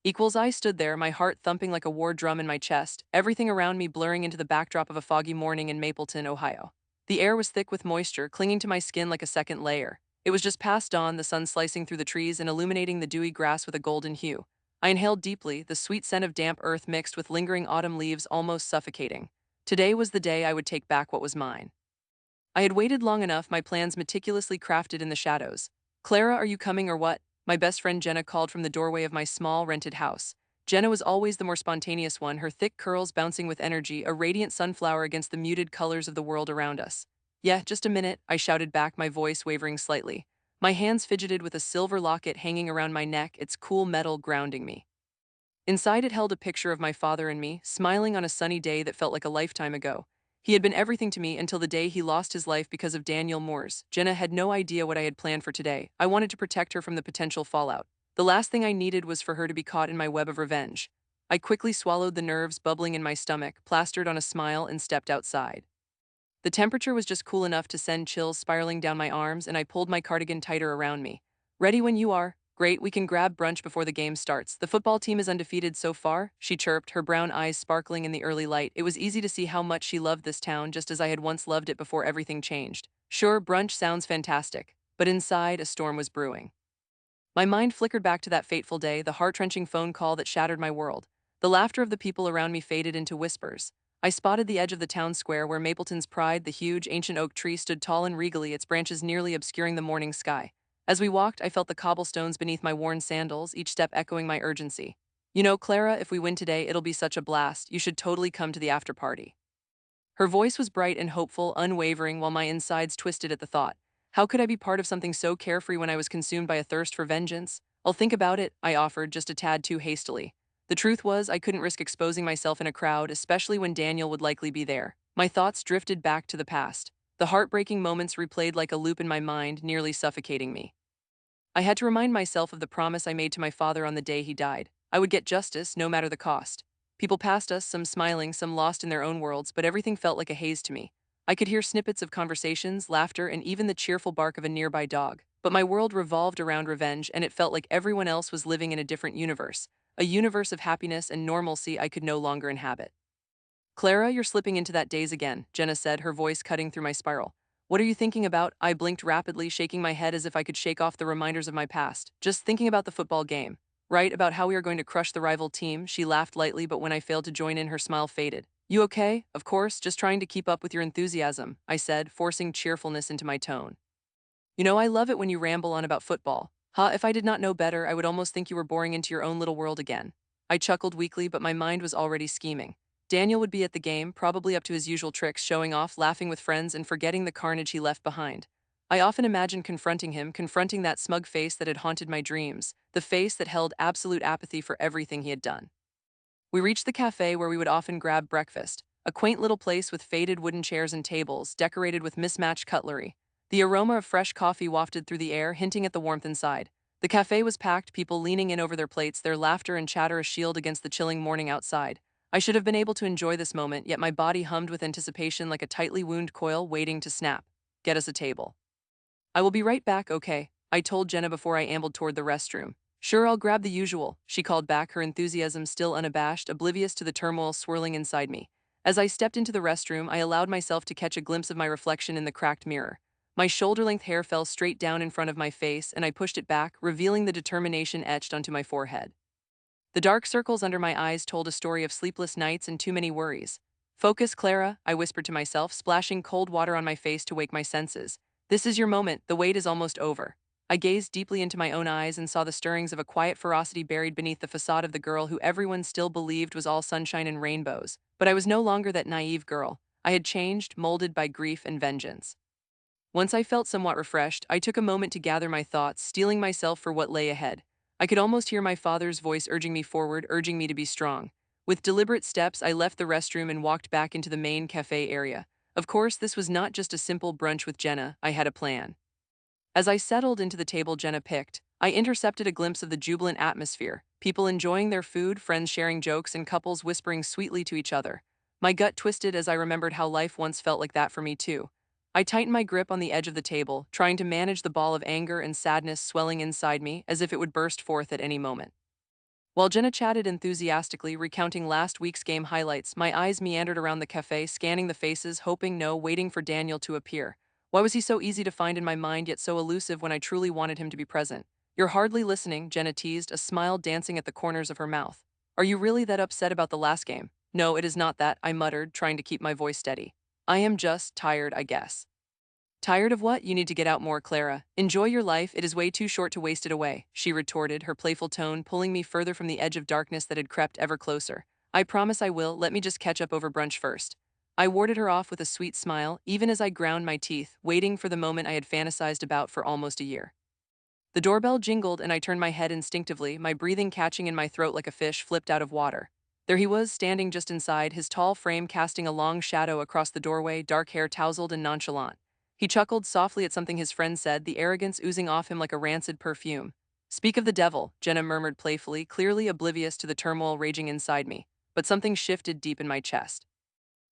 Equals I stood there, my heart thumping like a war drum in my chest, everything around me blurring into the backdrop of a foggy morning in Mapleton, Ohio. The air was thick with moisture, clinging to my skin like a second layer. It was just past dawn, the sun slicing through the trees and illuminating the dewy grass with a golden hue. I inhaled deeply, the sweet scent of damp earth mixed with lingering autumn leaves almost suffocating. Today was the day I would take back what was mine. I had waited long enough, my plans meticulously crafted in the shadows. "Clara, are you coming or what?" My best friend Jenna called from the doorway of my small, rented house. Jenna was always the more spontaneous one, her thick curls bouncing with energy, a radiant sunflower against the muted colors of the world around us. "Yeah, just a minute," I shouted back, my voice wavering slightly. My hands fidgeted with a silver locket hanging around my neck, its cool metal grounding me. Inside it held a picture of my father and me, smiling on a sunny day that felt like a lifetime ago. He had been everything to me until the day he lost his life because of Daniel Moore's. Jenna had no idea what I had planned for today. I wanted to protect her from the potential fallout. The last thing I needed was for her to be caught in my web of revenge. I quickly swallowed the nerves bubbling in my stomach, plastered on a smile, and stepped outside. The temperature was just cool enough to send chills spiraling down my arms, and I pulled my cardigan tighter around me. "Ready when you are." "Great, we can grab brunch before the game starts. The football team is undefeated so far," she chirped, her brown eyes sparkling in the early light. It was easy to see how much she loved this town, just as I had once loved it before everything changed. Sure, brunch sounds fantastic, but inside, a storm was brewing. My mind flickered back to that fateful day, the heart-wrenching phone call that shattered my world. The laughter of the people around me faded into whispers. I spotted the edge of the town square where Mapleton's pride, the huge, ancient oak tree, stood tall and regally, its branches nearly obscuring the morning sky. As we walked, I felt the cobblestones beneath my worn sandals, each step echoing my urgency. "You know, Clara, if we win today, it'll be such a blast. You should totally come to the after party." Her voice was bright and hopeful, unwavering, while my insides twisted at the thought. How could I be part of something so carefree when I was consumed by a thirst for vengeance? "I'll think about it," I offered, just a tad too hastily. The truth was, I couldn't risk exposing myself in a crowd, especially when Daniel would likely be there. My thoughts drifted back to the past. The heartbreaking moments replayed like a loop in my mind, nearly suffocating me. I had to remind myself of the promise I made to my father on the day he died. I would get justice, no matter the cost. People passed us, some smiling, some lost in their own worlds, but everything felt like a haze to me. I could hear snippets of conversations, laughter, and even the cheerful bark of a nearby dog. But my world revolved around revenge, and it felt like everyone else was living in a different universe. A universe of happiness and normalcy I could no longer inhabit. "Clara, you're slipping into that daze again," Jenna said, her voice cutting through my spiral. "What are you thinking about?" I blinked rapidly, shaking my head as if I could shake off the reminders of my past. "Just thinking about the football game. Right, about how we are going to crush the rival team." She laughed lightly, but when I failed to join in, her smile faded. "You okay?" "Of course, just trying to keep up with your enthusiasm," I said, forcing cheerfulness into my tone. "You know, I love it when you ramble on about football. Huh, if I did not know better, I would almost think you were boring into your own little world again." I chuckled weakly, but my mind was already scheming. Daniel would be at the game, probably up to his usual tricks, showing off, laughing with friends, and forgetting the carnage he left behind. I often imagined confronting him, confronting that smug face that had haunted my dreams, the face that held absolute apathy for everything he had done. We reached the cafe where we would often grab breakfast, a quaint little place with faded wooden chairs and tables, decorated with mismatched cutlery. The aroma of fresh coffee wafted through the air, hinting at the warmth inside. The cafe was packed, people leaning in over their plates, their laughter and chatter a shield against the chilling morning outside. I should have been able to enjoy this moment, yet my body hummed with anticipation like a tightly wound coil waiting to snap. "Get us a table." "I will be right back, okay?" I told Jenna before I ambled toward the restroom. "Sure, I'll grab the usual," she called back, her enthusiasm still unabashed, oblivious to the turmoil swirling inside me. As I stepped into the restroom, I allowed myself to catch a glimpse of my reflection in the cracked mirror. My shoulder-length hair fell straight down in front of my face, and I pushed it back, revealing the determination etched onto my forehead. The dark circles under my eyes told a story of sleepless nights and too many worries. "Focus, Clara," I whispered to myself, splashing cold water on my face to wake my senses. "This is your moment, the wait is almost over." I gazed deeply into my own eyes and saw the stirrings of a quiet ferocity buried beneath the facade of the girl who everyone still believed was all sunshine and rainbows. But I was no longer that naive girl. I had changed, molded by grief and vengeance. Once I felt somewhat refreshed, I took a moment to gather my thoughts, steeling myself for what lay ahead. I could almost hear my father's voice urging me forward, urging me to be strong. With deliberate steps, I left the restroom and walked back into the main cafe area. Of course, this was not just a simple brunch with Jenna, I had a plan. As I settled into the table Jenna picked, I intercepted a glimpse of the jubilant atmosphere, people enjoying their food, friends sharing jokes, and couples whispering sweetly to each other. My gut twisted as I remembered how life once felt like that for me too. I tightened my grip on the edge of the table, trying to manage the ball of anger and sadness swelling inside me as if it would burst forth at any moment. While Jenna chatted enthusiastically, recounting last week's game highlights, my eyes meandered around the cafe, scanning the faces, waiting for Daniel to appear. Why was he so easy to find in my mind, yet so elusive when I truly wanted him to be present? You're hardly listening, Jenna teased, a smile dancing at the corners of her mouth. Are you really that upset about the last game? No, it is not that, I muttered, trying to keep my voice steady. I am just tired, I guess. Tired of what? You need to get out more, Clara. Enjoy your life, it is way too short to waste it away, she retorted, her playful tone pulling me further from the edge of darkness that had crept ever closer. I promise I will, let me just catch up over brunch first. I warded her off with a sweet smile, even as I ground my teeth, waiting for the moment I had fantasized about for almost a year. The doorbell jingled and I turned my head instinctively, my breathing catching in my throat like a fish flipped out of water. There he was, standing just inside, his tall frame casting a long shadow across the doorway, dark hair tousled and nonchalant. He chuckled softly at something his friend said, the arrogance oozing off him like a rancid perfume. Speak of the devil, Jenna murmured playfully, clearly oblivious to the turmoil raging inside me. But something shifted deep in my chest.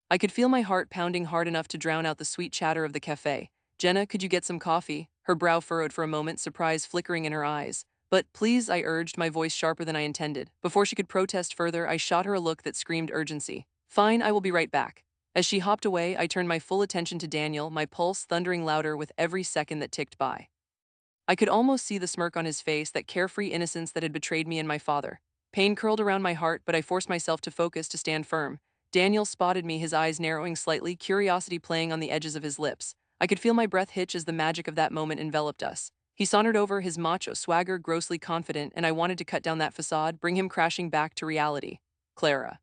I could feel my heart pounding hard enough to drown out the sweet chatter of the cafe. Jenna, could you get some coffee? Her brow furrowed for a moment, surprise flickering in her eyes. But please, I urged, my voice sharper than I intended. Before she could protest further, I shot her a look that screamed urgency. Fine, I will be right back. As she hopped away, I turned my full attention to Daniel, my pulse thundering louder with every second that ticked by. I could almost see the smirk on his face, that carefree innocence that had betrayed me and my father. Pain curled around my heart, but I forced myself to focus, to stand firm. Daniel spotted me, his eyes narrowing slightly, curiosity playing on the edges of his lips. I could feel my breath hitch as the magic of that moment enveloped us. He sauntered over, his macho swagger grossly confident, and I wanted to cut down that facade, bring him crashing back to reality. Clara.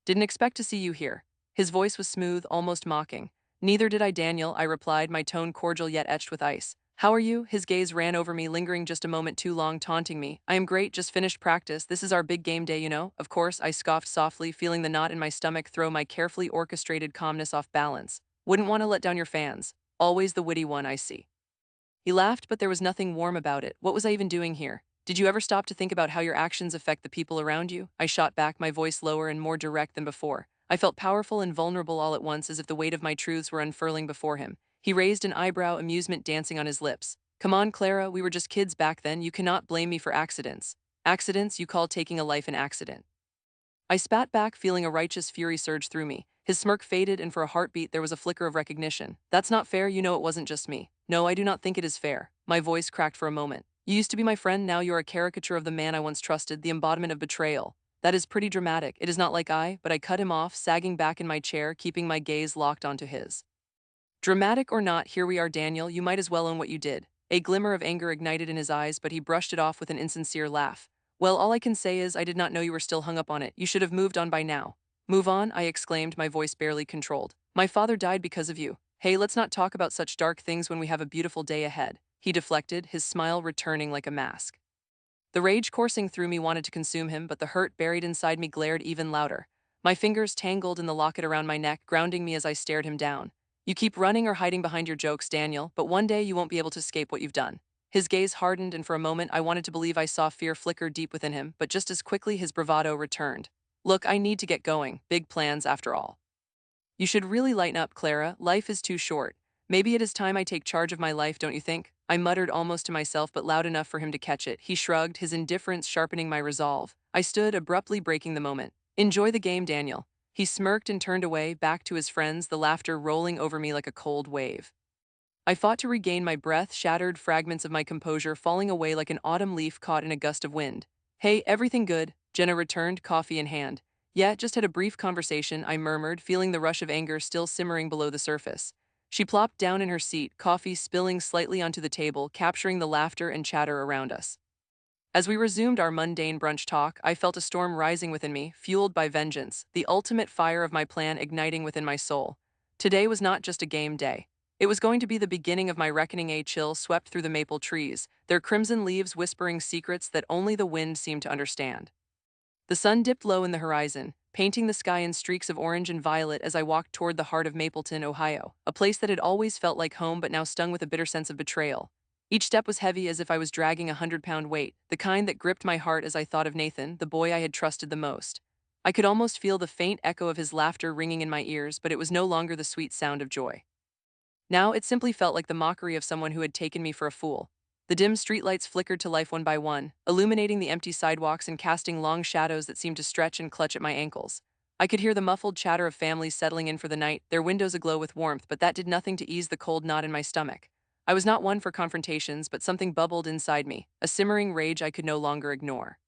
Didn't expect to see you here. His voice was smooth, almost mocking. Neither did I, Daniel, I replied, my tone cordial yet etched with ice. How are you? His gaze ran over me, lingering just a moment too long, taunting me. I am great, just finished practice. This is our big game day, you know? Of course, I scoffed softly, feeling the knot in my stomach throw my carefully orchestrated calmness off balance. Wouldn't want to let down your fans. Always the witty one, I see. He laughed, but there was nothing warm about it. What was I even doing here? Did you ever stop to think about how your actions affect the people around you? I shot back, my voice lower and more direct than before. I felt powerful and vulnerable all at once, as if the weight of my truths were unfurling before him. He raised an eyebrow, amusement dancing on his lips. Come on, Clara, we were just kids back then. You cannot blame me for accidents. Accidents you call taking a life an accident. I spat back, feeling a righteous fury surge through me. His smirk faded, and for a heartbeat there was a flicker of recognition. That's not fair, you know it wasn't just me. No, I do not think it is fair. My voice cracked for a moment. You used to be my friend, now you're a caricature of the man I once trusted, the embodiment of betrayal. That is pretty dramatic. It is not like but I cut him off, sagging back in my chair, keeping my gaze locked onto his. Dramatic or not, here we are, Daniel, you might as well own what you did. A glimmer of anger ignited in his eyes, but he brushed it off with an insincere laugh. Well, all I can say is I did not know you were still hung up on it. You should have moved on by now. Move on? I exclaimed, my voice barely controlled. My father died because of you. Hey, let's not talk about such dark things when we have a beautiful day ahead. He deflected, his smile returning like a mask. The rage coursing through me wanted to consume him, but the hurt buried inside me glared even louder. My fingers tangled in the locket around my neck, grounding me as I stared him down. You keep running or hiding behind your jokes, Daniel, but one day you won't be able to escape what you've done. His gaze hardened, and for a moment I wanted to believe I saw fear flicker deep within him, but just as quickly his bravado returned. Look, I need to get going. Big plans, after all. You should really lighten up, Clara. Life is too short. Maybe it is time I take charge of my life, don't you think? I muttered almost to myself, but loud enough for him to catch it. He shrugged, his indifference sharpening my resolve. I stood, abruptly breaking the moment. Enjoy the game, Daniel. He smirked and turned away, back to his friends, the laughter rolling over me like a cold wave. I fought to regain my breath, shattered fragments of my composure falling away like an autumn leaf caught in a gust of wind. Hey, everything good? Jenna returned, coffee in hand. Yeah, just had a brief conversation, I murmured, feeling the rush of anger still simmering below the surface. She plopped down in her seat, coffee spilling slightly onto the table, capturing the laughter and chatter around us. As we resumed our mundane brunch talk, I felt a storm rising within me, fueled by vengeance, the ultimate fire of my plan igniting within my soul. Today was not just a game day. It was going to be the beginning of my reckoning. A chill swept through the maple trees, their crimson leaves whispering secrets that only the wind seemed to understand. The sun dipped low in the horizon, painting the sky in streaks of orange and violet as I walked toward the heart of Mapleton, Ohio, a place that had always felt like home but now stung with a bitter sense of betrayal. Each step was heavy, as if I was dragging 100-pound weight, the kind that gripped my heart as I thought of Nathan, the boy I had trusted the most. I could almost feel the faint echo of his laughter ringing in my ears, but it was no longer the sweet sound of joy. Now it simply felt like the mockery of someone who had taken me for a fool. The dim streetlights flickered to life one by one, illuminating the empty sidewalks and casting long shadows that seemed to stretch and clutch at my ankles. I could hear the muffled chatter of families settling in for the night, their windows aglow with warmth, but that did nothing to ease the cold knot in my stomach. I was not one for confrontations, but something bubbled inside me, a simmering rage I could no longer ignore.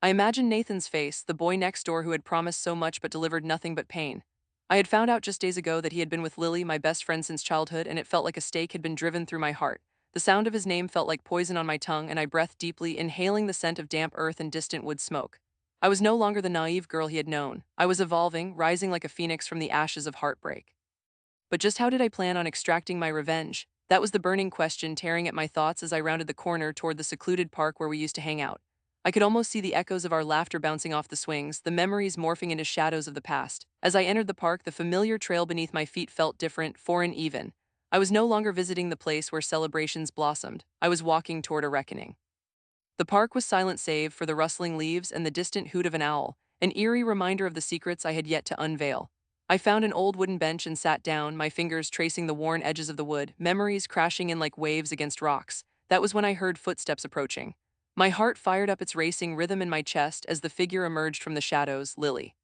I imagined Nathan's face, the boy next door who had promised so much but delivered nothing but pain. I had found out just days ago that he had been with Lily, my best friend since childhood, and it felt like a stake had been driven through my heart. The sound of his name felt like poison on my tongue, and I breathed deeply, inhaling the scent of damp earth and distant wood smoke. I was no longer the naive girl he had known. I was evolving, rising like a phoenix from the ashes of heartbreak. But just how did I plan on extracting my revenge? That was the burning question tearing at my thoughts as I rounded the corner toward the secluded park where we used to hang out. I could almost see the echoes of our laughter bouncing off the swings, the memories morphing into shadows of the past. As I entered the park, the familiar trail beneath my feet felt different, foreign even. I was no longer visiting the place where celebrations blossomed. I was walking toward a reckoning. The park was silent save for the rustling leaves and the distant hoot of an owl, an eerie reminder of the secrets I had yet to unveil. I found an old wooden bench and sat down, my fingers tracing the worn edges of the wood, memories crashing in like waves against rocks. That was when I heard footsteps approaching. My heart fired up its racing rhythm in my chest as the figure emerged from the shadows, Lily.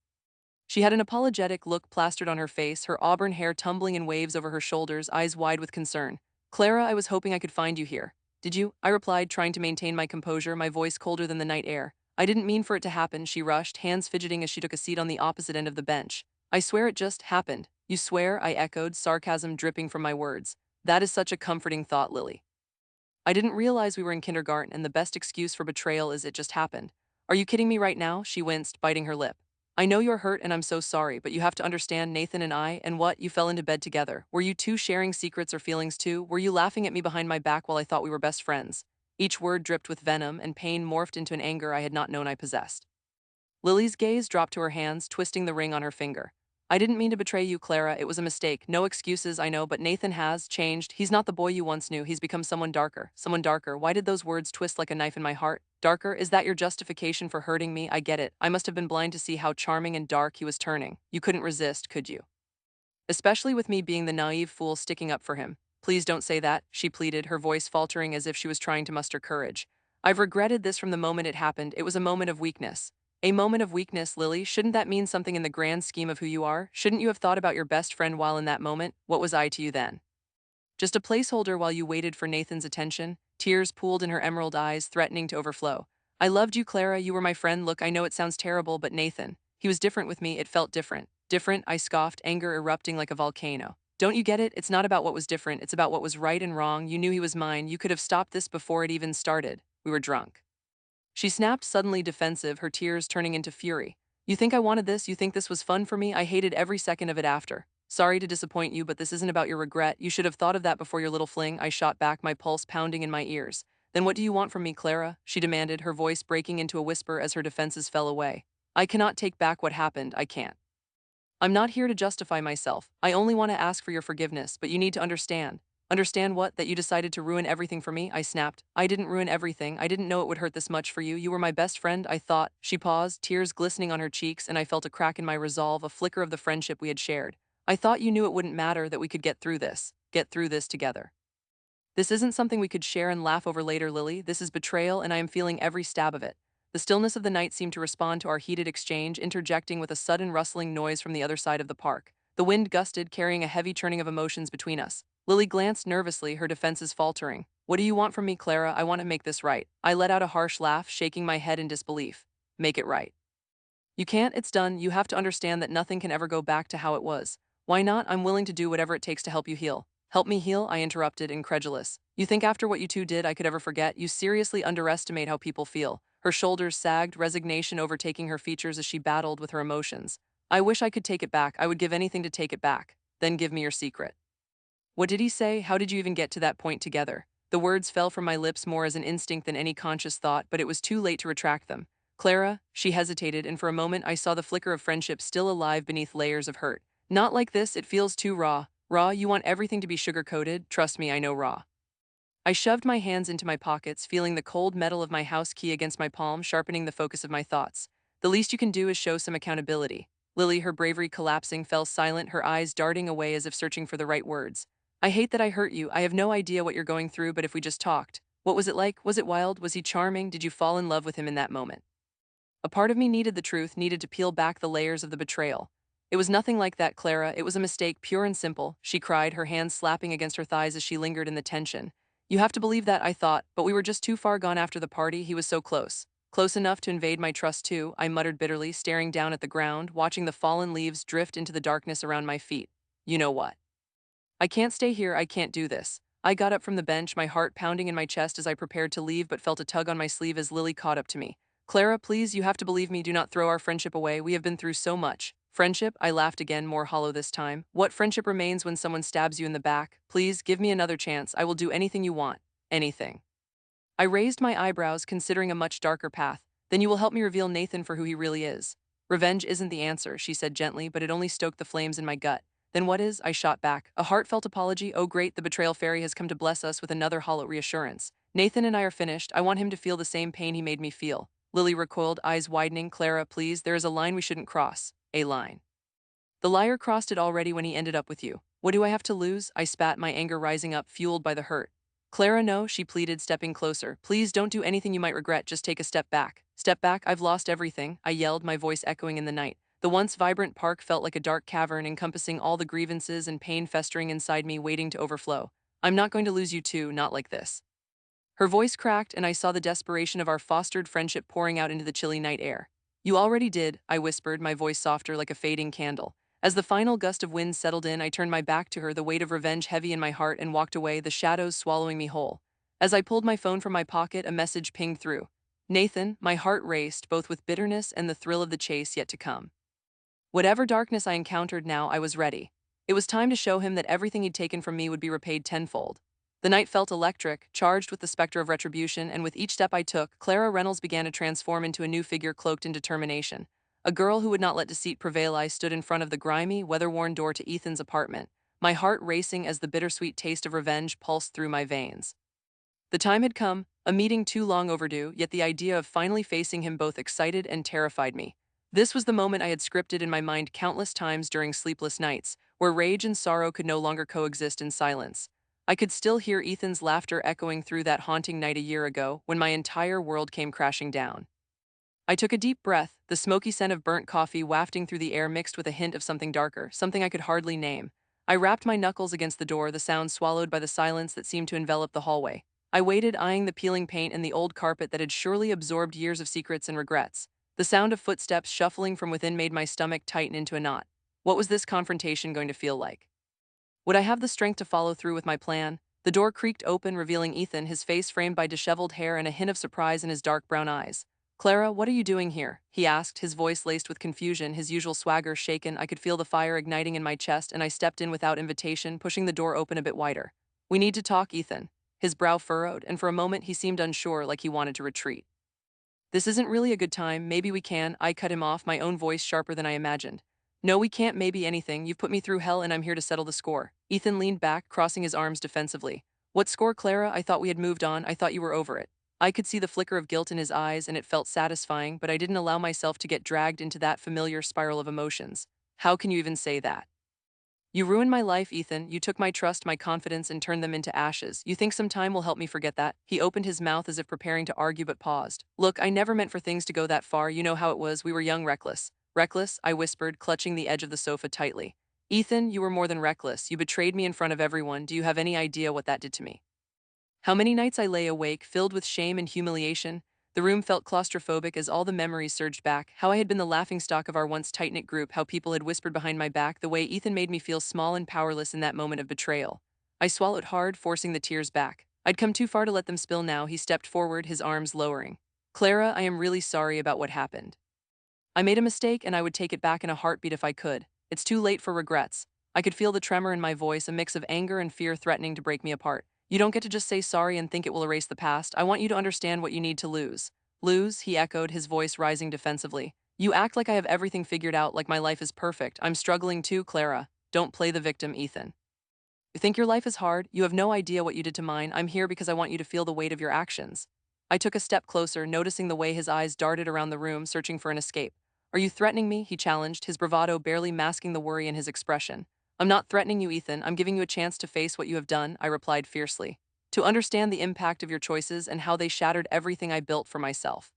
She had an apologetic look plastered on her face, her auburn hair tumbling in waves over her shoulders, eyes wide with concern. "Clara, I was hoping I could find you here." "Did you?" I replied, trying to maintain my composure, my voice colder than the night air. "I didn't mean for it to happen," she rushed, hands fidgeting as she took a seat on the opposite end of the bench. "I swear it just happened." "You swear?" I echoed, sarcasm dripping from my words. "That is such a comforting thought, Lily. I didn't realize we were in kindergarten, and the best excuse for betrayal is it just happened." "Are you kidding me right now?" She winced, biting her lip. "I know you're hurt and I'm so sorry, but you have to understand Nathan and I, and what, you fell into bed together. Were you two sharing secrets or feelings too? Were you laughing at me behind my back while I thought we were best friends?" Each word dripped with venom, and pain morphed into an anger I had not known I possessed. Lily's gaze dropped to her hands, twisting the ring on her finger. "I didn't mean to betray you, Clara. It was a mistake. No excuses, I know, but Nathan has changed. He's not the boy you once knew. He's become someone darker. Someone darker." Why did those words twist like a knife in my heart? Darker? Is that your justification for hurting me? I get it. I must have been blind to see how charming and dark he was turning. You couldn't resist, could you? Especially with me being the naive fool sticking up for him. "Please don't say that," she pleaded, her voice faltering as if she was trying to muster courage. "I've regretted this from the moment it happened. It was a moment of weakness." "A moment of weakness, Lily? Shouldn't that mean something in the grand scheme of who you are? Shouldn't you have thought about your best friend while in that moment? What was I to you then? Just a placeholder while you waited for Nathan's attention?" Tears pooled in her emerald eyes, threatening to overflow. "I loved you, Clara. You were my friend. Look, I know it sounds terrible, but Nathan, he was different with me. It felt different." "Different?" I scoffed, anger erupting like a volcano. "Don't you get it? It's not about what was different. It's about what was right and wrong. You knew he was mine. You could have stopped this before it even started. We were drunk." She snapped, suddenly defensive, her tears turning into fury. "You think I wanted this? You think this was fun for me? I hated every second of it after. Sorry to disappoint you, but this isn't about your regret. You should have thought of that before your little fling." I shot back, my pulse pounding in my ears. "Then what do you want from me, Clara?" she demanded, her voice breaking into a whisper as her defenses fell away. "I cannot take back what happened. I can't. I'm not here to justify myself. I only want to ask for your forgiveness, but you need to understand." "Understand what? That you decided to ruin everything for me?" I snapped. "I didn't ruin everything. I didn't know it would hurt this much for you. You were my best friend, I thought." She paused, tears glistening on her cheeks, and I felt a crack in my resolve, a flicker of the friendship we had shared. "I thought you knew it wouldn't matter, that we could get through this together. This isn't something we could share and laugh over later, Lily. This is betrayal, and I am feeling every stab of it." The stillness of the night seemed to respond to our heated exchange, interjecting with a sudden rustling noise from the other side of the park. The wind gusted, carrying a heavy churning of emotions between us. Lily glanced nervously, her defenses faltering. "What do you want from me, Clara? I want to make this right." I let out a harsh laugh, shaking my head in disbelief. "Make it right? You can't. It's done. You have to understand that nothing can ever go back to how it was." "Why not? I'm willing to do whatever it takes to help you heal." "Help me heal?" I interrupted, incredulous. "You think after what you two did I could ever forget? You seriously underestimate how people feel." Her shoulders sagged, resignation overtaking her features as she battled with her emotions. "I wish I could take it back. I would give anything to take it back." "Then give me your secret." "What did he say? How did you even get to that point together?" The words fell from my lips more as an instinct than any conscious thought, but it was too late to retract them. "Clara," she hesitated, and for a moment I saw the flicker of friendship still alive beneath layers of hurt. "Not like this, it feels too raw." "Raw? You want everything to be sugar-coated? Trust me, I know raw." I shoved my hands into my pockets, feeling the cold metal of my house key against my palm, sharpening the focus of my thoughts. "The least you can do is show some accountability." Lily, her bravery collapsing, fell silent, her eyes darting away as if searching for the right words. "I hate that I hurt you. I have no idea what you're going through, but if we just talked." What was it like? Was it wild? Was he charming? Did you fall in love with him in that moment? A part of me needed the truth, needed to peel back the layers of the betrayal. It was nothing like that, Clara. It was a mistake, pure and simple, she cried, her hands slapping against her thighs as she lingered in the tension. You have to believe that, I thought, but we were just too far gone after the party. He was so close. Close enough to invade my trust too, I muttered bitterly, staring down at the ground, watching the fallen leaves drift into the darkness around my feet. You know what? I can't stay here, I can't do this. I got up from the bench, my heart pounding in my chest as I prepared to leave, but felt a tug on my sleeve as Lily caught up to me. Clara, please, you have to believe me, do not throw our friendship away, we have been through so much. Friendship? I laughed again, more hollow this time. What friendship remains when someone stabs you in the back? Please, give me another chance, I will do anything you want. Anything. I raised my eyebrows, considering a much darker path. Then you will help me reveal Nathan for who he really is. Revenge isn't the answer, she said gently, but it only stoked the flames in my gut. Then what is? I shot back. A heartfelt apology? Oh great, the betrayal fairy has come to bless us with another hollow reassurance. Nathan and I are finished. I want him to feel the same pain he made me feel. Lily recoiled, eyes widening. Clara, please, there is a line we shouldn't cross. A line. The liar crossed it already when he ended up with you. What do I have to lose? I spat, my anger rising up, fueled by the hurt. Clara, no, she pleaded, stepping closer. Please don't do anything you might regret, just take a step back. Step back, I've lost everything, I yelled, my voice echoing in the night. The once vibrant park felt like a dark cavern encompassing all the grievances and pain festering inside me, waiting to overflow. I'm not going to lose you too, not like this. Her voice cracked, and I saw the desperation of our fostered friendship pouring out into the chilly night air. You already did, I whispered, my voice softer like a fading candle. As the final gust of wind settled in, I turned my back to her, the weight of revenge heavy in my heart, and walked away, the shadows swallowing me whole. As I pulled my phone from my pocket, a message pinged through. Nathan, my heart raced, both with bitterness and the thrill of the chase yet to come. Whatever darkness I encountered now, I was ready. It was time to show him that everything he'd taken from me would be repaid tenfold. The night felt electric, charged with the specter of retribution, and with each step I took, Clara Reynolds began to transform into a new figure cloaked in determination. A girl who would not let deceit prevail. I stood in front of the grimy, weather-worn door to Ethan's apartment, my heart racing as the bittersweet taste of revenge pulsed through my veins. The time had come, a meeting too long overdue, yet the idea of finally facing him both excited and terrified me. This was the moment I had scripted in my mind countless times during sleepless nights, where rage and sorrow could no longer coexist in silence. I could still hear Ethan's laughter echoing through that haunting night a year ago, when my entire world came crashing down. I took a deep breath, the smoky scent of burnt coffee wafting through the air mixed with a hint of something darker, something I could hardly name. I rapped my knuckles against the door, the sound swallowed by the silence that seemed to envelop the hallway. I waited, eyeing the peeling paint and the old carpet that had surely absorbed years of secrets and regrets. The sound of footsteps shuffling from within made my stomach tighten into a knot. What was this confrontation going to feel like? Would I have the strength to follow through with my plan? The door creaked open, revealing Ethan, his face framed by disheveled hair and a hint of surprise in his dark brown eyes. Clara, what are you doing here? He asked, his voice laced with confusion, his usual swagger shaken. I could feel the fire igniting in my chest, and I stepped in without invitation, pushing the door open a bit wider. We need to talk, Ethan. His brow furrowed, and for a moment he seemed unsure, like he wanted to retreat. This isn't really a good time, maybe we can. I cut him off, my own voice sharper than I imagined. No, we can't maybe anything, you've put me through hell and I'm here to settle the score. Ethan leaned back, crossing his arms defensively. What score, Clara? I thought we had moved on, I thought you were over it. I could see the flicker of guilt in his eyes and it felt satisfying, but I didn't allow myself to get dragged into that familiar spiral of emotions. How can you even say that? You ruined my life, Ethan. You took my trust, my confidence, and turned them into ashes. You think some time will help me forget that? He opened his mouth as if preparing to argue but paused. Look, I never meant for things to go that far. You know how it was. We were young, reckless. Reckless? I whispered, clutching the edge of the sofa tightly. Ethan, you were more than reckless. You betrayed me in front of everyone. Do you have any idea what that did to me? How many nights I lay awake, filled with shame and humiliation? The room felt claustrophobic as all the memories surged back, how I had been the laughingstock of our once tight-knit group, how people had whispered behind my back, the way Ethan made me feel small and powerless in that moment of betrayal. I swallowed hard, forcing the tears back. I'd come too far to let them spill now. He stepped forward, his arms lowering. Clara, I am really sorry about what happened. I made a mistake and I would take it back in a heartbeat if I could. It's too late for regrets. I could feel the tremor in my voice, a mix of anger and fear threatening to break me apart. You don't get to just say sorry and think it will erase the past. I want you to understand what you need to lose. Lose, he echoed, his voice rising defensively. You act like I have everything figured out, like my life is perfect. I'm struggling too, Clara. Don't play the victim, Ethan. You think your life is hard? You have no idea what you did to mine. I'm here because I want you to feel the weight of your actions. I took a step closer, noticing the way his eyes darted around the room, searching for an escape. Are you threatening me? He challenged, his bravado barely masking the worry in his expression. I'm not threatening you, Ethan. I'm giving you a chance to face what you have done, I replied fiercely. to understand the impact of your choices and how they shattered everything I built for myself.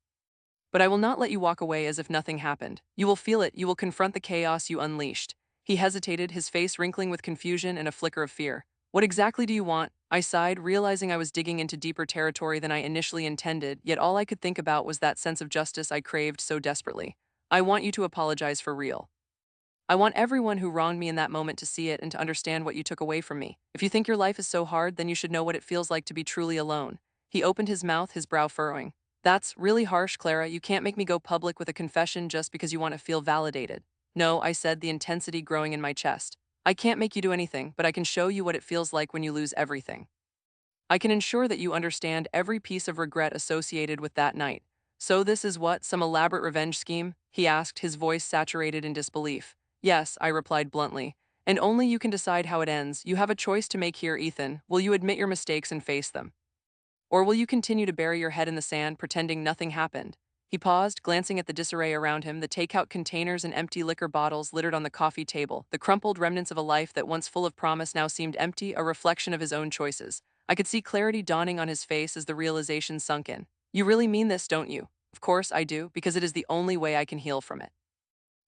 But I will not let you walk away as if nothing happened. You will feel it, you will confront the chaos you unleashed. He hesitated, his face wrinkling with confusion and a flicker of fear. What exactly do you want? I sighed, realizing I was digging into deeper territory than I initially intended, yet all I could think about was that sense of justice I craved so desperately. I want you to apologize for real. I want everyone who wronged me in that moment to see it and to understand what you took away from me. If you think your life is so hard, then you should know what it feels like to be truly alone. He opened his mouth, his brow furrowing. That's really harsh, Clara. You can't make me go public with a confession just because you want to feel validated. No, I said, the intensity growing in my chest. I can't make you do anything, but I can show you what it feels like when you lose everything. I can ensure that you understand every piece of regret associated with that night. So this is what, some elaborate revenge scheme? He asked, his voice saturated in disbelief. Yes, I replied bluntly. And only you can decide how it ends. You have a choice to make here, Ethan. Will you admit your mistakes and face them? Or will you continue to bury your head in the sand, pretending nothing happened? He paused, glancing at the disarray around him, the takeout containers and empty liquor bottles littered on the coffee table, the crumpled remnants of a life that once full of promise now seemed empty, a reflection of his own choices. I could see clarity dawning on his face as the realization sunk in. You really mean this, don't you? Of course I do, because it is the only way I can heal from it.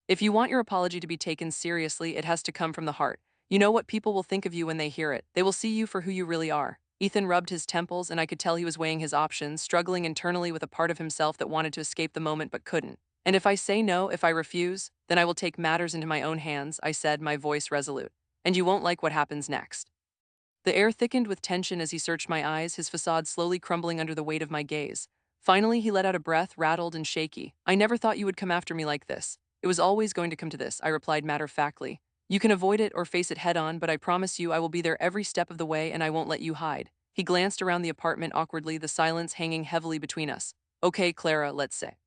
If you want your apology to be taken seriously, it has to come from the heart. You know what people will think of you when they hear it. They will see you for who you really are. Ethan rubbed his temples, and I could tell he was weighing his options, struggling internally with a part of himself that wanted to escape the moment but couldn't. And if I say no, if I refuse, then I will take matters into my own hands, I said, my voice resolute. And you won't like what happens next. The air thickened with tension as he searched my eyes, his facade slowly crumbling under the weight of my gaze. Finally, he let out a breath, rattled and shaky. I never thought you would come after me like this. It was always going to come to this, I replied matter-of-factly. You can avoid it or face it head-on, but I promise you I will be there every step of the way and I won't let you hide. He glanced around the apartment awkwardly, the silence hanging heavily between us. Okay, Clara, let's say.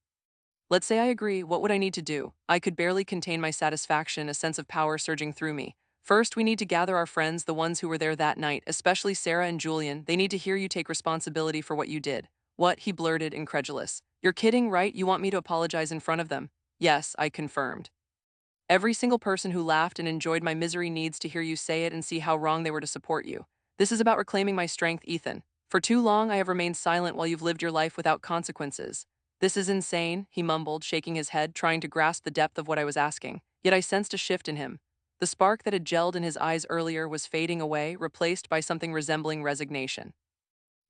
Let's say I agree, what would I need to do? I could barely contain my satisfaction, a sense of power surging through me. First, we need to gather our friends, the ones who were there that night, especially Sarah and Julian. They need to hear you take responsibility for what you did. What? He blurted, incredulous. You're kidding, right? You want me to apologize in front of them? Yes, I confirmed. Every single person who laughed and enjoyed my misery needs to hear you say it and see how wrong they were to support you. This is about reclaiming my strength, Ethan. For too long, I have remained silent while you've lived your life without consequences. This is insane, he mumbled, shaking his head, trying to grasp the depth of what I was asking. Yet I sensed a shift in him. The spark that had gelled in his eyes earlier was fading away, replaced by something resembling resignation.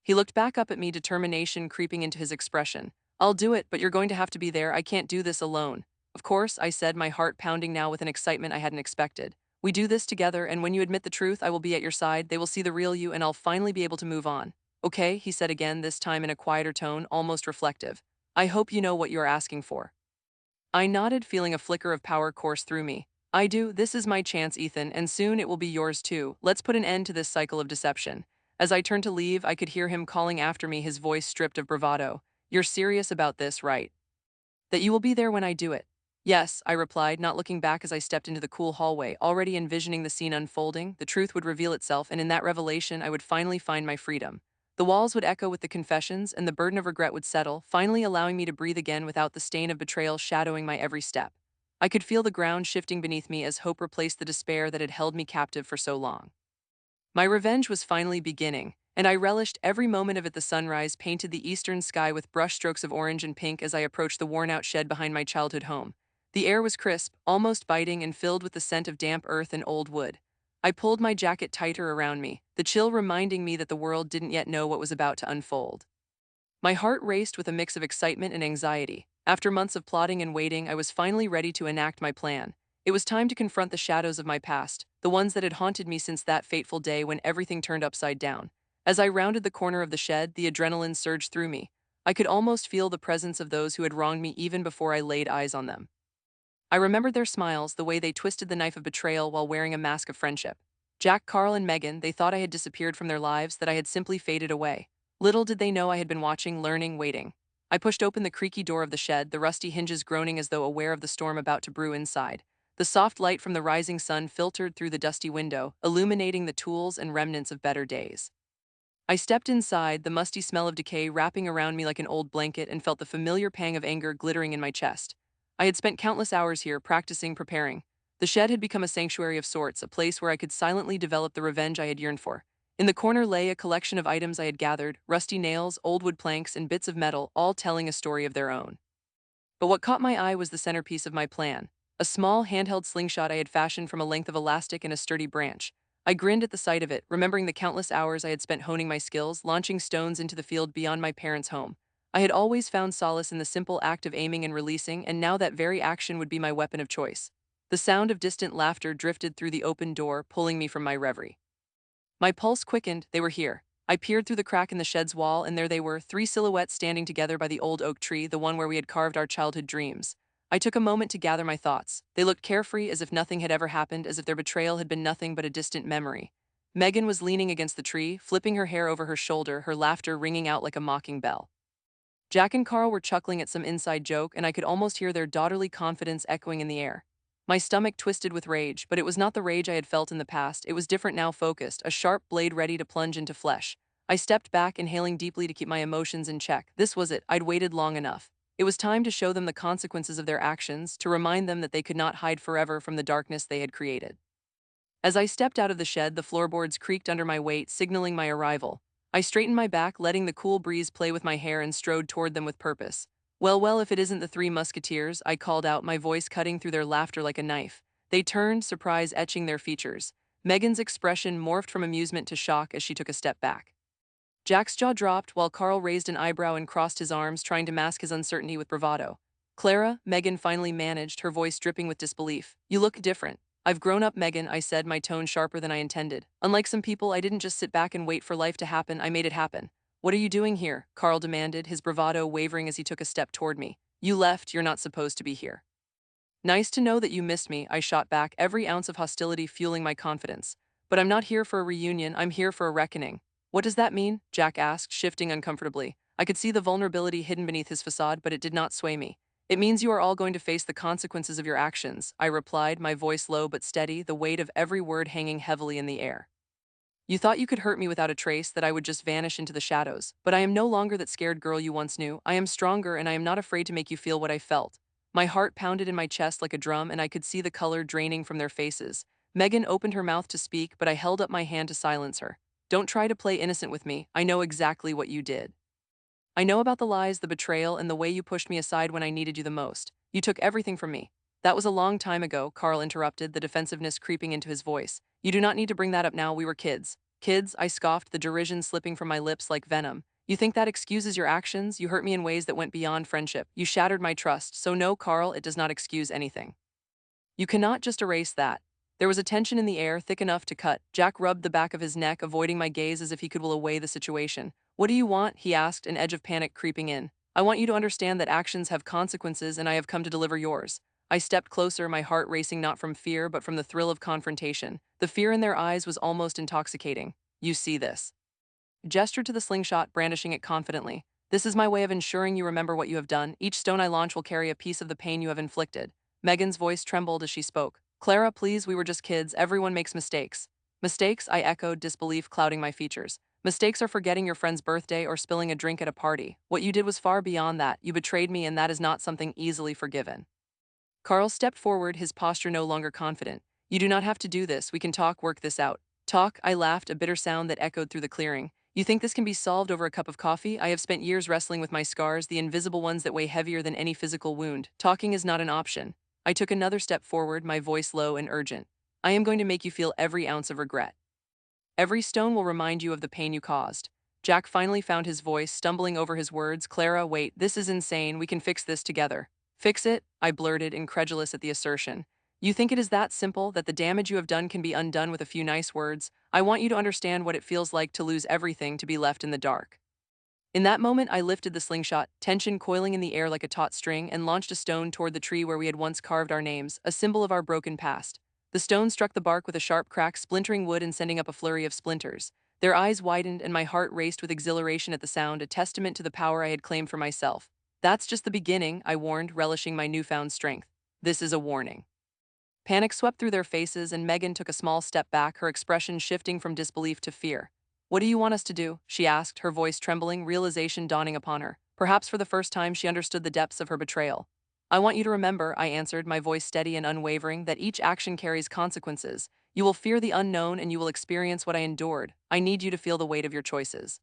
He looked back up at me, determination creeping into his expression. I'll do it, but you're going to have to be there. I can't do this alone. Of course, I said, my heart pounding now with an excitement I hadn't expected. We do this together, and when you admit the truth, I will be at your side. They will see the real you, and I'll finally be able to move on. Okay, he said again, this time in a quieter tone, almost reflective. I hope you know what you're asking for. I nodded, feeling a flicker of power course through me. I do. This is my chance, Ethan, and soon it will be yours too. Let's put an end to this cycle of deception. As I turned to leave, I could hear him calling after me, his voice stripped of bravado. You're serious about this, right? That you will be there when I do it. Yes, I replied, not looking back as I stepped into the cool hallway, already envisioning the scene unfolding. The truth would reveal itself, and in that revelation, I would finally find my freedom. The walls would echo with the confessions, and the burden of regret would settle, finally allowing me to breathe again without the stain of betrayal shadowing my every step. I could feel the ground shifting beneath me as hope replaced the despair that had held me captive for so long. My revenge was finally beginning, and I relished every moment of it. The sunrise painted the eastern sky with brushstrokes of orange and pink as I approached the worn-out shed behind my childhood home. The air was crisp, almost biting, and filled with the scent of damp earth and old wood. I pulled my jacket tighter around me, the chill reminding me that the world didn't yet know what was about to unfold. My heart raced with a mix of excitement and anxiety. After months of plotting and waiting, I was finally ready to enact my plan. It was time to confront the shadows of my past, the ones that had haunted me since that fateful day when everything turned upside down. As I rounded the corner of the shed, the adrenaline surged through me. I could almost feel the presence of those who had wronged me even before I laid eyes on them. I remembered their smiles, the way they twisted the knife of betrayal while wearing a mask of friendship. Jack, Carl, and Megan, they thought I had disappeared from their lives, that I had simply faded away. Little did they know I had been watching, learning, waiting. I pushed open the creaky door of the shed, the rusty hinges groaning as though aware of the storm about to brew inside. The soft light from the rising sun filtered through the dusty window, illuminating the tools and remnants of better days. I stepped inside, the musty smell of decay wrapping around me like an old blanket, and felt the familiar pang of anger glittering in my chest. I had spent countless hours here, practicing, preparing. The shed had become a sanctuary of sorts, a place where I could silently develop the revenge I had yearned for. In the corner lay a collection of items I had gathered, rusty nails, old wood planks, and bits of metal, all telling a story of their own. But what caught my eye was the centerpiece of my plan, a small handheld slingshot I had fashioned from a length of elastic and a sturdy branch. I grinned at the sight of it, remembering the countless hours I had spent honing my skills, launching stones into the field beyond my parents' home. I had always found solace in the simple act of aiming and releasing, and now that very action would be my weapon of choice. The sound of distant laughter drifted through the open door, pulling me from my reverie. My pulse quickened, they were here. I peered through the crack in the shed's wall, and there they were, three silhouettes standing together by the old oak tree, the one where we had carved our childhood dreams. I took a moment to gather my thoughts. They looked carefree, as if nothing had ever happened, as if their betrayal had been nothing but a distant memory. Megan was leaning against the tree, flipping her hair over her shoulder, her laughter ringing out like a mocking bell. Jack and Carl were chuckling at some inside joke, and I could almost hear their daughterly confidence echoing in the air. My stomach twisted with rage, but it was not the rage I had felt in the past. It was different now, focused, a sharp blade ready to plunge into flesh. I stepped back, inhaling deeply to keep my emotions in check. This was it. I'd waited long enough. It was time to show them the consequences of their actions, to remind them that they could not hide forever from the darkness they had created. As I stepped out of the shed, the floorboards creaked under my weight, signaling my arrival. I straightened my back, letting the cool breeze play with my hair, and strode toward them with purpose. Well, well, if it isn't the three musketeers, I called out, my voice cutting through their laughter like a knife. They turned, surprise etching their features. Megan's expression morphed from amusement to shock as she took a step back. Jack's jaw dropped, while Carl raised an eyebrow and crossed his arms, trying to mask his uncertainty with bravado. Clara, Megan finally managed, her voice dripping with disbelief. You look different. I've grown up, Megan, I said, my tone sharper than I intended. Unlike some people, I didn't just sit back and wait for life to happen, I made it happen. What are you doing here? Carl demanded, his bravado wavering as he took a step toward me. You left, you're not supposed to be here. Nice to know that you missed me, I shot back, every ounce of hostility fueling my confidence. But I'm not here for a reunion, I'm here for a reckoning. What does that mean? Jack asked, shifting uncomfortably. I could see the vulnerability hidden beneath his facade, but it did not sway me. It means you are all going to face the consequences of your actions, I replied, my voice low but steady, the weight of every word hanging heavily in the air. You thought you could hurt me without a trace, that I would just vanish into the shadows, but I am no longer that scared girl you once knew. I am stronger, and I am not afraid to make you feel what I felt. My heart pounded in my chest like a drum, and I could see the color draining from their faces. Megan opened her mouth to speak, but I held up my hand to silence her. Don't try to play innocent with me. I know exactly what you did. I know about the lies, the betrayal, and the way you pushed me aside when I needed you the most. You took everything from me. That was a long time ago, Carl interrupted, the defensiveness creeping into his voice. You do not need to bring that up now, we were kids. Kids, I scoffed, the derision slipping from my lips like venom. You think that excuses your actions? You hurt me in ways that went beyond friendship. You shattered my trust, so no, Carl, it does not excuse anything. You cannot just erase that. There was a tension in the air, thick enough to cut. Jack rubbed the back of his neck, avoiding my gaze as if he could will away the situation. What do you want? He asked, an edge of panic creeping in. I want you to understand that actions have consequences, and I have come to deliver yours. I stepped closer, my heart racing not from fear, but from the thrill of confrontation. The fear in their eyes was almost intoxicating. You see this. Gestured to the slingshot, brandishing it confidently. This is my way of ensuring you remember what you have done. Each stone I launch will carry a piece of the pain you have inflicted. Megan's voice trembled as she spoke. Clara, please, we were just kids. Everyone makes mistakes. Mistakes? I echoed, disbelief clouding my features. Mistakes are forgetting your friend's birthday or spilling a drink at a party. What you did was far beyond that. You betrayed me, and that is not something easily forgiven. Carl stepped forward, his posture no longer confident. You do not have to do this. We can talk, work this out. Talk? I laughed, a bitter sound that echoed through the clearing. You think this can be solved over a cup of coffee? I have spent years wrestling with my scars, the invisible ones that weigh heavier than any physical wound. Talking is not an option. I took another step forward, my voice low and urgent. I am going to make you feel every ounce of regret. Every stone will remind you of the pain you caused. Jack finally found his voice, stumbling over his words. Clara, wait, this is insane. We can fix this together. Fix it? I blurted, incredulous at the assertion. You think it is that simple, that the damage you have done can be undone with a few nice words? I want you to understand what it feels like to lose everything, to be left in the dark. In that moment, I lifted the slingshot, tension coiling in the air like a taut string, and launched a stone toward the tree where we had once carved our names, a symbol of our broken past. The stone struck the bark with a sharp crack, splintering wood and sending up a flurry of splinters. Their eyes widened, and my heart raced with exhilaration at the sound, a testament to the power I had claimed for myself. That's just the beginning, I warned, relishing my newfound strength. This is a warning. Panic swept through their faces, and Megan took a small step back, her expression shifting from disbelief to fear. What do you want us to do? She asked, her voice trembling, realization dawning upon her. Perhaps for the first time she understood the depths of her betrayal. I want you to remember, I answered, my voice steady and unwavering, that each action carries consequences. You will fear the unknown and you will experience what I endured. I need you to feel the weight of your choices.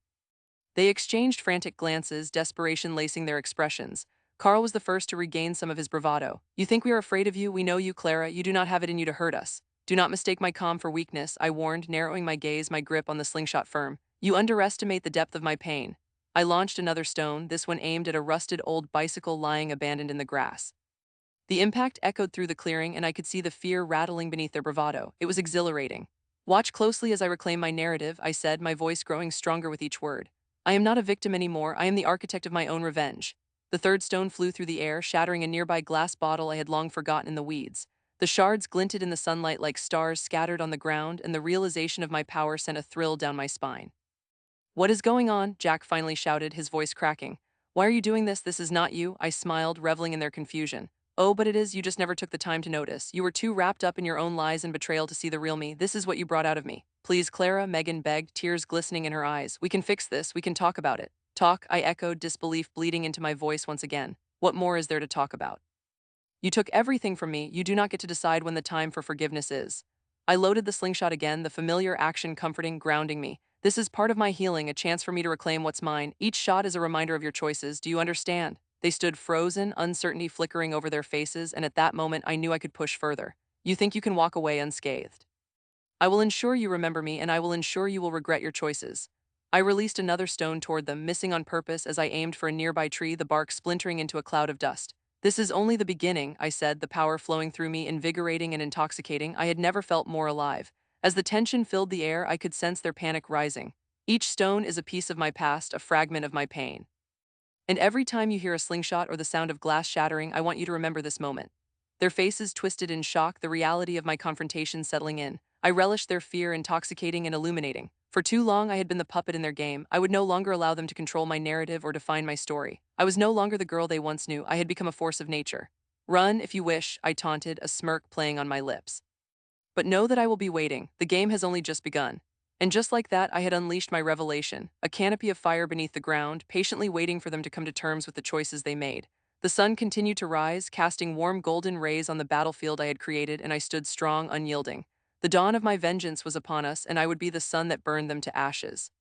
They exchanged frantic glances, desperation lacing their expressions. Carl was the first to regain some of his bravado. You think we are afraid of you? We know you, Clara. You do not have it in you to hurt us. Do not mistake my calm for weakness, I warned, narrowing my gaze, my grip on the slingshot firm. You underestimate the depth of my pain. I launched another stone, this one aimed at a rusted old bicycle lying abandoned in the grass. The impact echoed through the clearing, and I could see the fear rattling beneath their bravado. It was exhilarating. Watch closely as I reclaim my narrative, I said, my voice growing stronger with each word. I am not a victim anymore, I am the architect of my own revenge. The third stone flew through the air, shattering a nearby glass bottle I had long forgotten in the weeds. The shards glinted in the sunlight like stars scattered on the ground, and the realization of my power sent a thrill down my spine. What is going on? Jack finally shouted, his voice cracking. Why are you doing this? This is not you, I smiled, reveling in their confusion. Oh, but it is, you just never took the time to notice. You were too wrapped up in your own lies and betrayal to see the real me. This is what you brought out of me. Please, Clara, Megan begged, tears glistening in her eyes. We can fix this, we can talk about it. Talk, I echoed, disbelief bleeding into my voice once again. What more is there to talk about? You took everything from me, you do not get to decide when the time for forgiveness is. I loaded the slingshot again, the familiar action comforting, grounding me. This is part of my healing, a chance for me to reclaim what's mine. Each shot is a reminder of your choices, do you understand? They stood frozen, uncertainty flickering over their faces, and at that moment I knew I could push further. You think you can walk away unscathed? I will ensure you remember me, and I will ensure you will regret your choices. I released another stone toward them, missing on purpose as I aimed for a nearby tree, the bark splintering into a cloud of dust. This is only the beginning, I said, the power flowing through me, invigorating and intoxicating. I had never felt more alive. As the tension filled the air, I could sense their panic rising. Each stone is a piece of my past, a fragment of my pain. And every time you hear a slingshot or the sound of glass shattering, I want you to remember this moment. Their faces twisted in shock, the reality of my confrontation settling in. I relished their fear, intoxicating and illuminating. For too long, I had been the puppet in their game. I would no longer allow them to control my narrative or define my story. I was no longer the girl they once knew. I had become a force of nature. Run, if you wish, I taunted, a smirk playing on my lips. But know that I will be waiting. The game has only just begun. And just like that, I had unleashed my revelation, a canopy of fire beneath the ground, patiently waiting for them to come to terms with the choices they made. The sun continued to rise, casting warm golden rays on the battlefield I had created, and I stood strong, unyielding. The dawn of my vengeance was upon us, and I would be the sun that burned them to ashes.